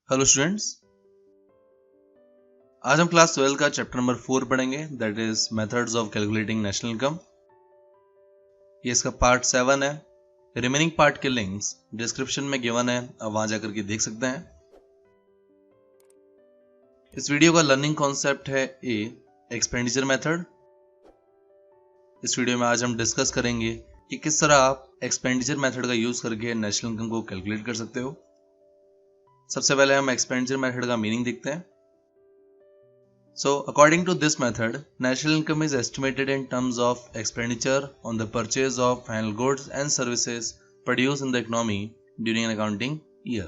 Hello students, आज हम class 12 का चैप्टर नंबर 4 पढ़ेंगे, that is methods of calculating national income. ये इसका पार्ट 7 है। रिमेनिंग पार्ट के लिंक्स डिस्क्रिप्शन में गिवन है, आप वहां जाकर के देख सकते हैं। इस वीडियो का लर्निंग कॉन्सेप्ट है एक्सपेंडिचर मेथड। इस वीडियो में आज हम डिस्कस करेंगे कि किस तरह आप एक्सपेंडिचर मेथड का यूज करके नेशनल इनकम को कैलकुलेट कर सकते हो। सबसे पहले हम एक्सपेंडिचर मेथड का मीनिंग देखते हैं। So, according to this method, national income is estimated in terms of expenditure on the purchase of final goods and services produced in the economy during an accounting year.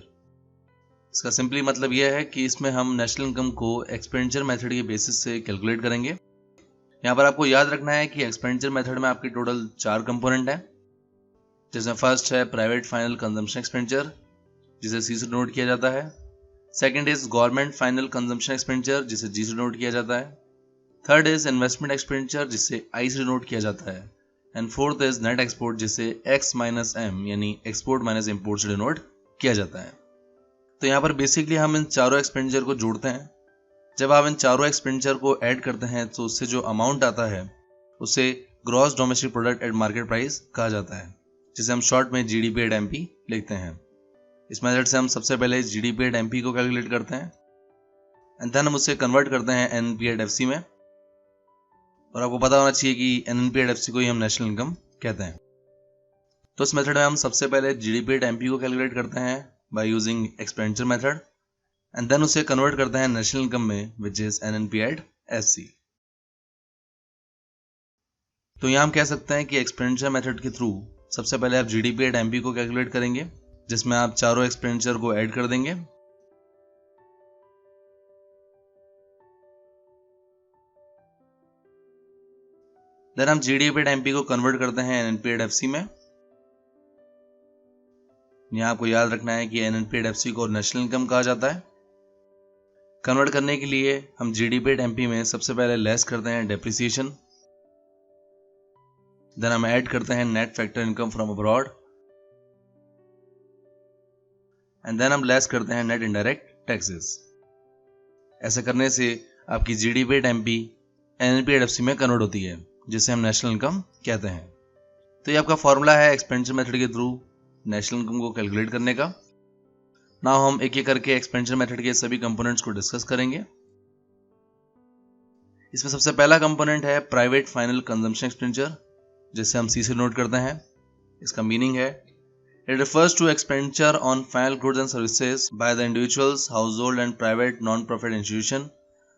इसका simply मतलब यह है कि इसमें हम national income को expenditure method के basis से कैलकुलेट करेंगे। यहाँ पर आपको याद रखना है कि एक्सपेंडिचर मेथड में आपके टोटल 4 कंपोनेंट हैं, जिसमें फर्स्ट है प्राइवेट फाइनल कंजम्पशन एक्सपेंडिचर, जिसे सी से नोट किया जाता है। Second is government final consumption expenditure, जिसे जी से नोट किया जाता है। थर्ड इज इन्वेस्टमेंट एक्सपेंडिचर, जिसे आई से नोट किया जाता है। And fourth is net export, जिसे एक्स माइनस एम यानी एक्सपोर्ट माइनस इम्पोर्ट से डिनोट किया जाता है। तो यहाँ पर बेसिकली हम इन चारों एक्सपेंडिचर को जोड़ते हैं। जब आप इन चारों एक्सपेंडिचर को ऐड करते हैं तो उससे जो अमाउंट आता है उसे gross domestic product at market price कहा जाता है, जिसे हम शॉर्ट में जीडीपी एट एमपी लिखते हैं। इस मेथड से हम सबसे पहले जीडीपी एट एमपी को कैलकुलेट करते हैं एंड देन हम उसे कन्वर्ट करते हैं एनएनपी एट एफसी में। और आपको पता होना चाहिए कि एनएनपी एट एफसी को ही हम नेशनल इनकम कहते हैं। तो इस मेथड में हम सबसे पहले जीडीपी एट एमपी को कैलकुलेट करते हैं by using expenditure method and then उसे कन्वर्ट करते हैं नेशनल इनकम में, which is NNP at FC. तो यहाँ हम कह सकते हैं कि एक्सपेंडिचर मेथड के थ्रू सबसे पहले आप जीडीपी एट एमपी को कैलकुलेट करेंगे, जिसमें आप चारों एक्सपेंडिचर को ऐड कर देंगे। देन हम जीडीपी एट एमपी को कन्वर्ट करते हैं एनएनपी एट एफसी में। यहां आपको याद रखना है कि एनएनपी एट एफसी को नेशनल इनकम कहा जाता है। कन्वर्ट करने के लिए हम जीडीपी एट एमपी में सबसे पहले लेस करते हैं डेप्रिसिएशन, देन हम ऐड करते हैं net factor income from abroad and then हम लेस करते हैं नेट इनडायरेक्ट टैक्सेस। ऐसा करने से आपकी GDP at MP NNP at FC में कन्वर्ट होती है, जिसे हम नेशनल इनकम कहते हैं। तो ये आपका फॉर्मूला है एक्सपेंडिचर मेथड के थ्रू नेशनल इनकम को कैलकुलेट करने का। नाउ हम एक एक करके एक्सपेंडिचर मेथड के सभी कंपोनेंट्स को डिस्कस करेंगे। इसमें सबसे पहला कंपोनेंट है प्राइवेट फाइनल कंजम्पशन एक्सपेंडिचर, जिसे हम सी से नोट करते हैं। इसका मीनिंग है it refers to expenditure on final goods and services by the individuals, household and private non-profit institution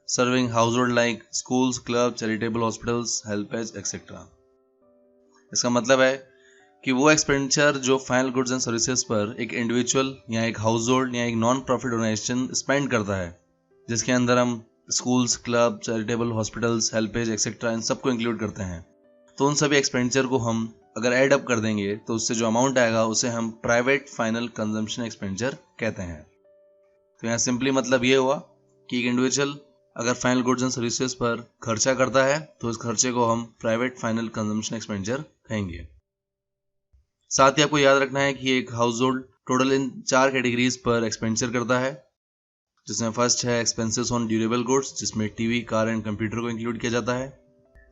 serving household like schools, clubs, charitable hospitals, helpage, etc. इसका मतलब है कि वो एक्सपेंडिचर जो फाइनल गुड्स एंड सर्विसेज पर एक individual या एक हाउस होल्ड या एक नॉन प्रॉफिट ऑर्गेनाइजेशन स्पेंड करता है, जिसके अंदर हम schools, club, charitable hospitals, HelpAge etcetera इन सबको इंक्लूड करते हैं। तो उन सभी एक्सपेंडिचर को हम अगर ऐड अप कर देंगे तो उससे जो अमाउंट आएगा उसे हम प्राइवेट फाइनल कंजम्पशन एक्सपेंडिचर कहते हैं। तो यहाँ सिंपली मतलब ये हुआ कि एक इंडिविजुअल अगर फाइनल गुड्स एंड सर्विसेज पर खर्चा करता है तो उस खर्चे को हम प्राइवेट फाइनल कंजम्पशन एक्सपेंडिचर कहेंगे। साथ ही आपको याद रखना है कि एक हाउस होल्ड टोटल इन 4 कैटेगरीज पर एक्सपेंडिचर करता है, जिसमें फर्स्ट है एक्सपेंसेस ऑन ड्यूरेबल गुड्स, जिसमें टीवी, कार एंड कंप्यूटर को इंक्लूड किया जाता है।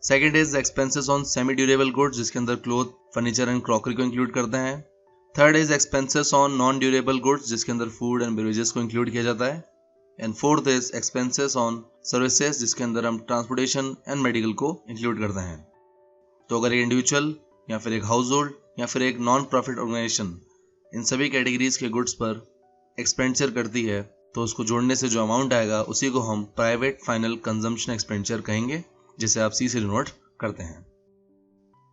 Second is expenses on semi durable goods, जिसके अंदर क्लोथ, फर्नीचर एंड क्रॉकरी को इंक्लूड करते हैं। Third is expenses on non durable goods, जिसके अंदर फूड एंड बेवरेजेस को इंक्लूड किया जाता है। And fourth is expenses on services, जिसके अंदर हम ट्रांसपोर्टेशन एंड मेडिकल को इंक्लूड करते हैं। तो अगर एक इंडिविजुअल या फिर एक हाउस होल्ड या फिर एक नॉन प्रॉफिट ऑर्गेनाइजेशन इन सभी कैटेगरीज के गुड्स पर एक्सपेंडिचर करती है तो उसको जोड़ने से जो अमाउंट आएगा उसी को हम प्राइवेट फाइनल कंजम्पशन एक्सपेंडिचर कहेंगे, जिसे आप सी से डिनोट करते हैं।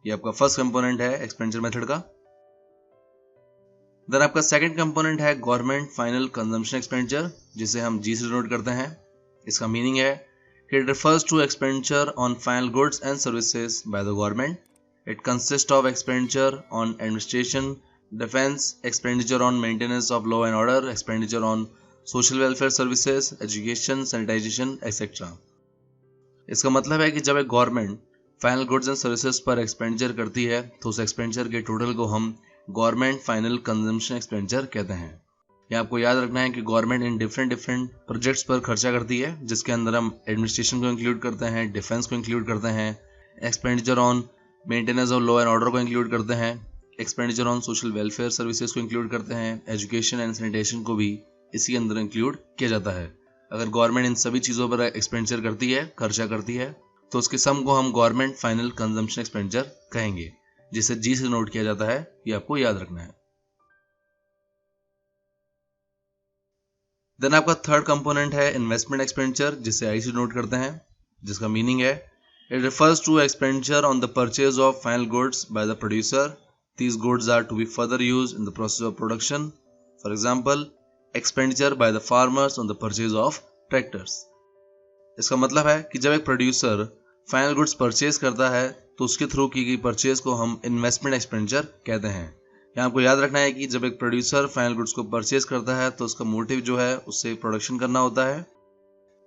ये आपका फर्स्ट कंपोनेंट है एक्सपेंडिचर मेथड का। देन आपका सेकंड कंपोनेंट है गवर्नमेंट फाइनल कंजम्पशन एक्सपेंडिचर, जिसे हम जी से डिनोट करते हैं। इसका मीनिंग है कि it refers to expenditure on final goods and services by the government. It consist of expenditure on administration, defence, expenditure on maintenance of law and order, expenditure on social welfare services, education, sanitization etcetera. इसका मतलब है कि जब एक government final goods and services पर expenditure करती है तो उस एक्सपेंडिचर के टोटल को हम गवर्नमेंट फाइनल कंजम्पशन एक्सपेंडिचर कहते हैं। यहाँ आपको याद रखना है कि गवर्नमेंट इन डिफरेंट प्रोजेक्ट्स पर खर्चा करती है, जिसके अंदर हम एडमिनिस्ट्रेशन को इंक्लूड करते हैं, डिफेंस को इंक्लूड करते हैं, expenditure on maintenance of law and order को इंक्लूड करते हैं, expenditure on social welfare services को इंक्लूड करते हैं, एजुकेशन एंड सैनिटेशन को भी इसी के अंदर इंक्लूड किया जाता है। अगर गवर्नमेंट इन सभी चीज़ों पर एक्सपेंडिचर करती है, खर्चा करती है, तो उसके सम को हम गवर्नमेंट फाइनल कंजम्पशन एक्सपेंडिचर कहेंगे, जिसे जी से नोट किया जाता है। ये आपको याद रखना है। देन आपका थर्ड कंपोनेंट है इन्वेस्टमेंट एक्सपेंडिचर, जिसे आई से नोट करते हैं, जिसका मीनिंग है it refers to expenditure on the purchase of final goods by the producer. These goods are to be further used in the process of production. For example, expenditure by the farmers on the purchase of tractors. इसका मतलब है कि जब एक producer final goods purchase करता है तो उसके थ्रू की गई परचेज को हम इन्वेस्टमेंट एक्सपेंडिचर कहते हैं। यहाँ आपको याद रखना है कि जब एक प्रोड्यूसर फाइनल गुड्स को परचेज करता है तो उसका मोटिव जो है उससे प्रोडक्शन करना होता है।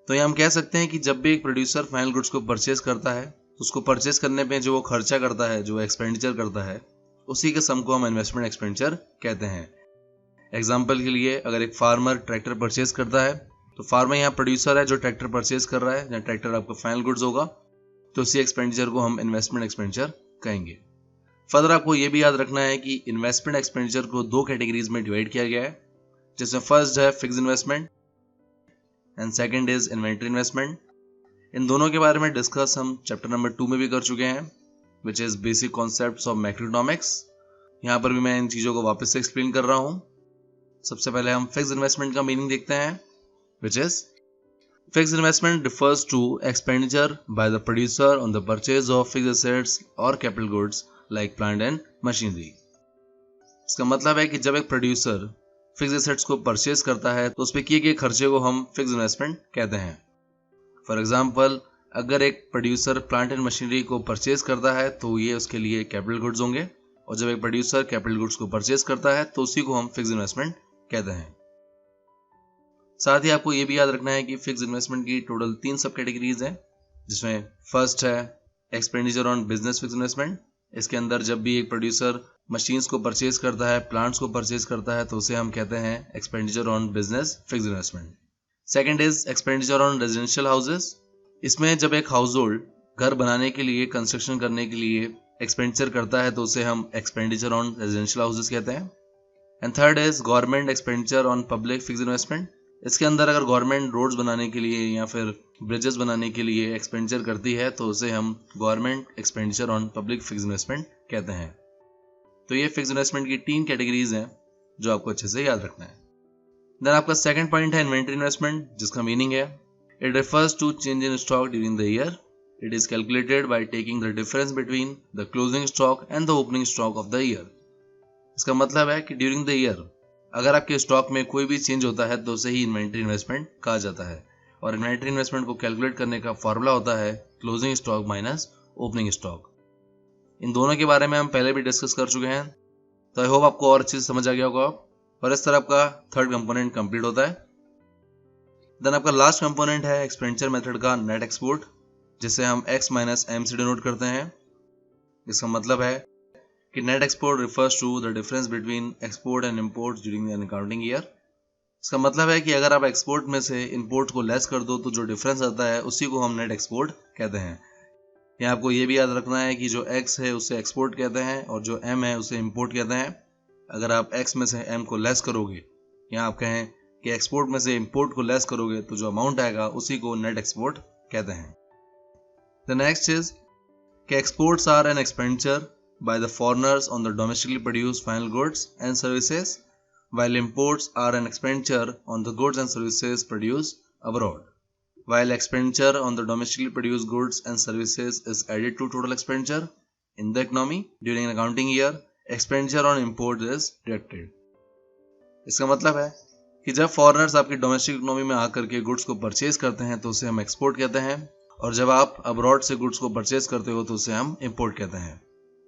तो ये हम कह सकते हैं कि जब भी एक प्रोड्यूसर फाइनल गुड्स को परचेज करता है तो उसको परचेज करने पे जो वो खर्चा करता है, जो एक्सपेंडिचर करता है, उसी के सम को हम इन्वेस्टमेंट एक्सपेंडिचर कहते हैं। एग्जाम्पल के लिए अगर एक फार्मर ट्रैक्टर परचेज करता है तो फार्मर यहाँ प्रोड्यूसर है जो ट्रैक्टर परचेज कर रहा है, जहाँ ट्रैक्टर आपका फाइनल गुड्स होगा, तो उसी एक्सपेंडिचर को हम इन्वेस्टमेंट एक्सपेंडिचर कहेंगे। फर्दर आपको ये भी याद रखना है कि इन्वेस्टमेंट एक्सपेंडिचर को दो कैटेगरीज में डिवाइड किया गया है, जिसमें फर्स्ट है fix investment and second is inventory investment. इन दोनों के बारे में डिस्कस हम चैप्टर नंबर 2 में भी कर चुके हैं, which is basic concepts of macroeconomics. यहाँ पर भी मैं इन चीज़ों को वापस से एक्सप्लेन कर रहा हूँ। सबसे पहले हम फिक्स इन्वेस्टमेंट का मीनिंग देखते हैं, which is fix investment refers to expenditure by the producer on the purchase of fixed assets or capital goods like plant and machinery. इसका मतलब है कि जब एक प्रोड्यूसर फिक्स एसेट्स को परचेज करता है तो उस पर किए गए खर्चे को हम फिक्स इन्वेस्टमेंट कहते हैं। फॉर एग्जांपल, अगर एक प्रोड्यूसर प्लांट एंड मशीनरी को परचेज करता है तो ये उसके लिए कैपिटल गुड्स होंगे, और जब एक प्रोड्यूसर कैपिटल गुड्स को परचेज करता है तो उसी को हम फिक्स इन्वेस्टमेंट कहते हैं। साथ ही आपको ये भी याद रखना है कि फिक्स इन्वेस्टमेंट की टोटल 3 सब कैटेगरीज हैं, जिसमें फर्स्ट है expenditure on business fix investment. इसके अंदर जब भी एक प्रोड्यूसर मशीन्स को परचेज करता है, प्लांट्स को परचेज करता है, तो उसे हम कहते हैं expenditure on business fix investment. Second is expenditure on residential houses. इसमें जब एक हाउस होल्ड घर बनाने के लिए, कंस्ट्रक्शन करने के लिए एक्सपेंडिचर करता है तो उसे हम एक्सपेंडिचर ऑन रेजिडेंशियल हाउसेस कहते हैं। And third is government expenditure on public fix investment. इसके अंदर अगर गवर्नमेंट रोड्स बनाने के लिए या फिर ब्रिजेस बनाने के लिए एक्सपेंडिचर करती है तो उसे हम government expenditure on public fix investment कहते हैं। तो ये फिक्स इन्वेस्टमेंट की 3 कैटेगरीज हैं जो आपको अच्छे से याद रखना है। देन आपका सेकंड पॉइंट है इन्वेंटरी इन्वेस्टमेंट, जिसका मीनिंग है it refers to change in stock during the year. It is calculated by taking the difference between the closing stock and the opening stock of the year. इसका मतलब है कि during the year अगर आपके stock में कोई भी change होता है तो उसे ही इन्वेंटरी इन्वेस्टमेंट कहा जाता है, और इन्वेंटरी इन्वेस्टमेंट को कैलकुलेट करने का फॉर्मूला होता है closing stock minus opening stock. इन दोनों के बारे में हम पहले भी डिस्कस कर चुके हैं, तो आई होप आपको और अच्छे से समझ आ गया होगा। और इस तरह आपका थर्ड कंपोनेंट कंप्लीट होता है। देन आपका लास्ट कंपोनेंट है एक्सपेंडिचर मेथड का नेट एक्सपोर्ट, जिसे हम x माइनस एम से डिनोट करते हैं। इसका मतलब है कि net export refers to the difference between export and import during an accounting year. इसका मतलब है कि अगर आप एक्सपोर्ट में से इंपोर्ट को लेस कर दो तो जो डिफरेंस आता है उसी को हम नेट एक्सपोर्ट कहते हैं। यहाँ आपको ये भी याद रखना है कि जो x है उसे एक्सपोर्ट कहते हैं और जो m है उसे इंपोर्ट कहते हैं। अगर आप x में से m को लेस करोगे, यहाँ आप कहें कि एक्सपोर्ट में से इंपोर्ट को लेस करोगे, तो जो अमाउंट आएगा उसी को नेट एक्सपोर्ट कहते हैं। द नेक्स्ट इज कि exports are an expenditure by the foreigners on the domestically produced final goods and services, while imports are an expenditure on the goods and services produced abroad. While expenditure on the domestically produced goods and services is added to total expenditure in the economy during an accounting year, expenditure on import is deducted. इसका मतलब है कि जब foreigners आपकी domestic economy में आकर के goods को परचेज करते हैं तो उसे हम एक्सपोर्ट कहते हैं, और जब आप अब्रॉड से गुड्स को परचेज करते हो तो उसे हम इंपोर्ट कहते हैं।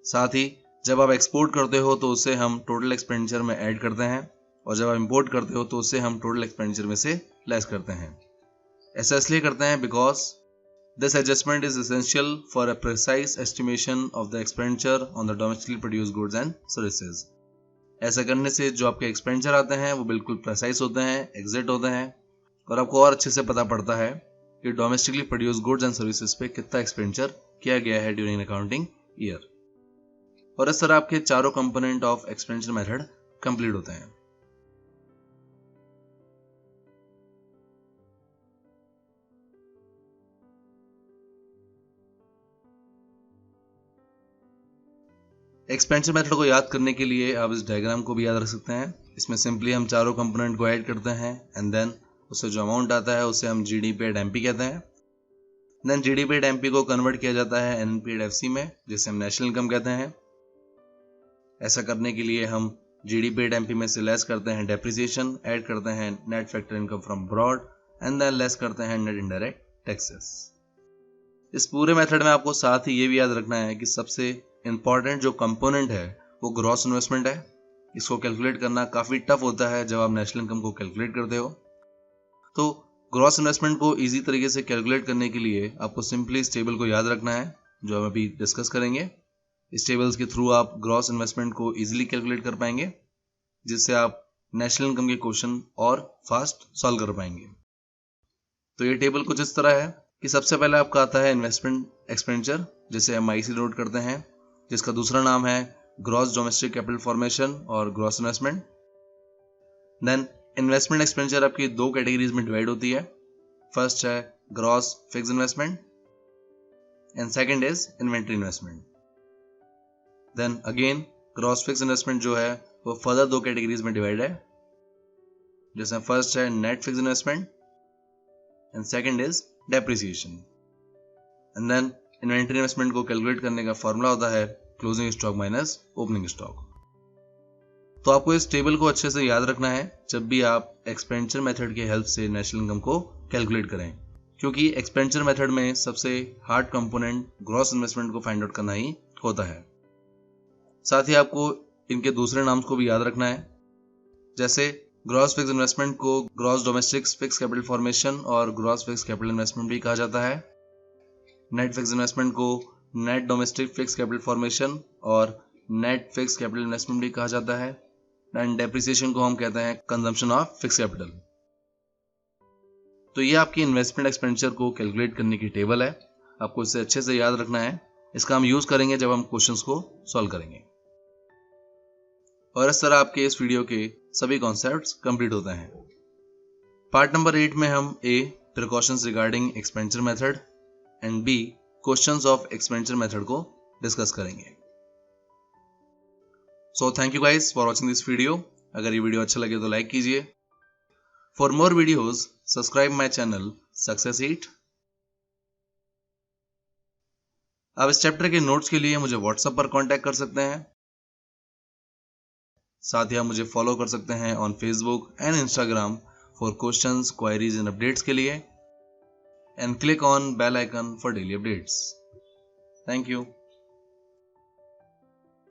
साथ ही जब आप एक्सपोर्ट करते हो तो उसे हम टोटल एक्सपेंडिचर में ऐड करते हैं, और जब आप इंपोर्ट करते हो तो उसे हम टोटल एक्सपेंडिचर में से लेस करते हैं। ऐसा इसलिए करते हैं because this adjustment is essential for a precise estimation of the expenditure on the domestically produced goods and services. ऐसा करने से जो आपके एक्सपेंडिचर आते हैं वो बिल्कुल प्रेसाइज होते हैं, एग्जैक्ट होते हैं और आपको और अच्छे से पता पड़ता है कि domestically produce goods and services पे कितना एक्सपेंडिचर किया गया है ड्यूरिंग अकाउंटिंग ईयर। और इस तरह आपके चारों component of expenditure method complete होते हैं। एक्सपेंडिचर मेथड को याद करने के लिए आप इस डायग्राम को भी याद रख सकते हैं। इसमें सिंपली हम चारों कंपोनेंट को ऐड करते हैं एंड देन उससे जो अमाउंट आता है उसे हम जीडीपी एट एमपी कहते हैं। देन जीडीपी एट एमपी को कन्वर्ट किया जाता है एनपी एट एफसी में, जिसे हम नेशनल इनकम कहते हैं। ऐसा करने के लिए हम जीडीपी एट एमपी में से लेस करते हैं डेप्रिसिएशन, ऐड करते हैं net factor income from abroad and than less करते हैं नेट इनडायरेक्ट टैक्सेस। इस पूरे मेथड में आपको साथ ही ये भी याद रखना है कि सबसे इंपॉर्टेंट जो कंपोनेंट है वो ग्रॉस इन्वेस्टमेंट है। इसको कैलकुलेट करना काफ़ी टफ होता है जब आप नेशनल इनकम को कैलकुलेट करते हो। तो ग्रॉस इन्वेस्टमेंट को इजी तरीके से कैलकुलेट करने के लिए आपको सिंपली इस टेबल को याद रखना है जो हम अभी डिस्कस करेंगे। इस टेबल्स के थ्रू आप ग्रॉस इन्वेस्टमेंट को इजीली कैलकुलेट कर पाएंगे, जिससे आप नेशनल इनकम के क्वेश्चन और फास्ट सॉल्व कर पाएंगे। तो ये टेबल कुछ इस तरह है कि सबसे पहले आपका आता है इन्वेस्टमेंट एक्सपेंडिचर, जिसे हम आईसी नोट करते हैं, जिसका दूसरा नाम है ग्रॉस डोमेस्टिक कैपिटल फॉर्मेशन और gross investment. Then investment expenditure आपकी दो कैटेगरीज में डिवाइड होती है। फर्स्ट है gross fix investment and second is inventory investment. Then again gross fix investment जो है वो फर्दर दो कैटेगरीज में डिवाइड है, जैसे फर्स्ट है net fix investment and second is depreciation. And then inventory investment को कैलकुलेट करने का फॉर्मूला होता है closing stock minus opening stock. तो आपको इस टेबल को अच्छे से याद रखना है जब भी आप एक्सपेंडिचर मेथड की हेल्प से नेशनल इनकम को कैलकुलेट करें, क्योंकि एक्सपेंडिचर मेथड में सबसे हार्ड कंपोनेंट ग्रॉस इन्वेस्टमेंट को फाइंड आउट करना ही होता है। साथ ही आपको इनके दूसरे नाम को भी याद रखना है, जैसे ग्रॉस फिक्स इन्वेस्टमेंट को gross domestic fix capital formation और ग्रॉस फिक्स कैपिटल इन्वेस्टमेंट भी कहा जाता है। नेट फिक्स इन्वेस्टमेंट को net domestic fix capital formation और नेट फिक्स कैपिटल इन्वेस्टमेंट भी कहा जाता है। एंड डेप्रिसिएशन को हम कहते हैं कंजम्पशन ऑफ फिक्स कैपिटल। तो ये आपकी इन्वेस्टमेंट एक्सपेंडिचर को कैलकुलेट करने की टेबल है। आपको इसे अच्छे से याद रखना है। इसका हम यूज करेंगे जब हम क्वेश्चंस को सॉल्व करेंगे। और इस तरह आपके इस वीडियो के सभी कॉन्सेप्ट्स कंप्लीट होते हैं। पार्ट नंबर 8 में हम A precautions regarding expenditure method and B questions of expenditure method को डिस्कस करेंगे। So thank you guys for watching this video. अगर ये वीडियो अच्छा लगे तो लाइक कीजिए। For more videos subscribe my channel success eat. आप इस चैप्टर के नोट्स के लिए मुझे व्हाट्सएप पर कांटेक्ट कर सकते हैं। साथ ही आप मुझे फॉलो कर सकते हैं on Facebook and Instagram for questions, queries and updates के लिए, and click on bell icon for daily updates. Thank you.